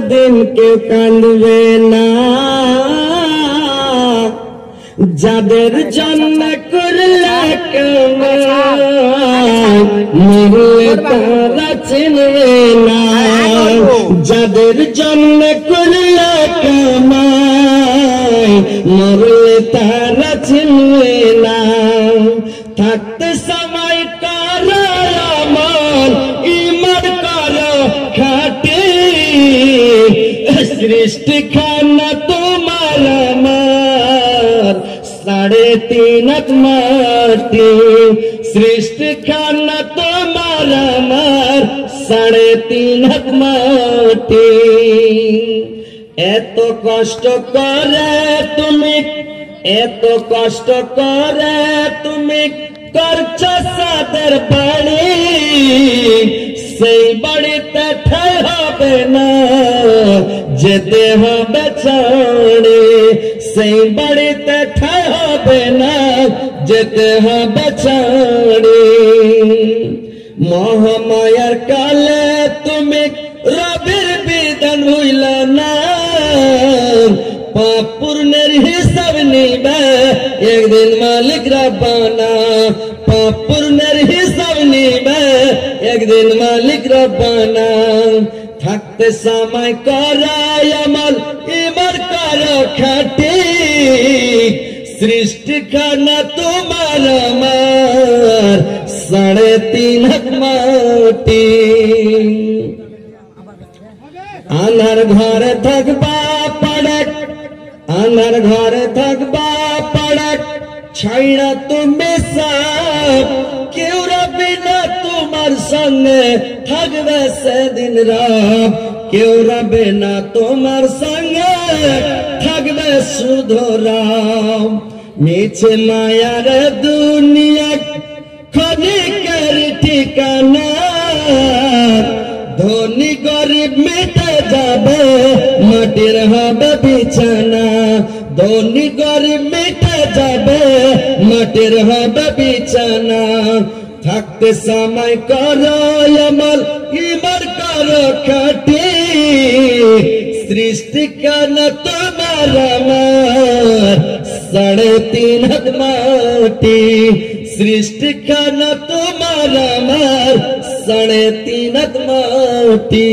সেদিন কেউ কাঁদবে না, যাদের জন্য করলে কামাই মরলে তারা চিনবে না, যাদের জন্য করলে কামাই মরলে তারা চিনবে না। থাকতে সময় করো আমল, ঈমান করো খাঁটি, সৃষ্টি খানা তোমার আমার 3.5 মাটি, সৃষ্টি খানা তোমার আমার 3.5 মাটি। এত কষ্ট করে তুমি, এত কষ্ট করে তুমি করছো সাদের বাড়ি, সেই বাড়িতে ঠাই হবে না, যেতে হবে ছাড়ে, সেই বাড়িতে ঠাই হবে না, যেতে হবে ছাড়ে। মহামায়ার কালে তুমি রবির বিধান হইল না, পাপ পুণ্যের হিসাব নিবে একদিন মালিক রব্বানা, পাপ পুণ্যের হিসাব নিবে একদিন মালিক রব্বানা। থাকতে সময় করাই আমল, ঈমান করো খাঁটি, সৃষ্টি খানা তোমার আমার 3.5 মাটি। আনার ঘরে থাকবা পড়ক, আনার ঘরে থাকবা পড়ক, ছাইড়া তুমি সব, কেউ রবে না তোমার সঙ্গে থাকবে সেদিন রাত, কেউ রবে না তোমার সঙ্গে থাকবে শুধু রাম। মিছে মায়ার দুনিয়া ক্ষণিকের ঠিকানা, ধনী গরিব মিটে যাবে মাটির হবে বিছানা, ধনী গরিব মিটে যাবে মাটির হবে বিছানা। থাকতে সময় করো আমল, ঈমান করো খাঁটি, সৃষ্টি খানা তোমার আমার 3.5 মাটি, সৃষ্টি খানা তোমার আমার 3.5 মাটি।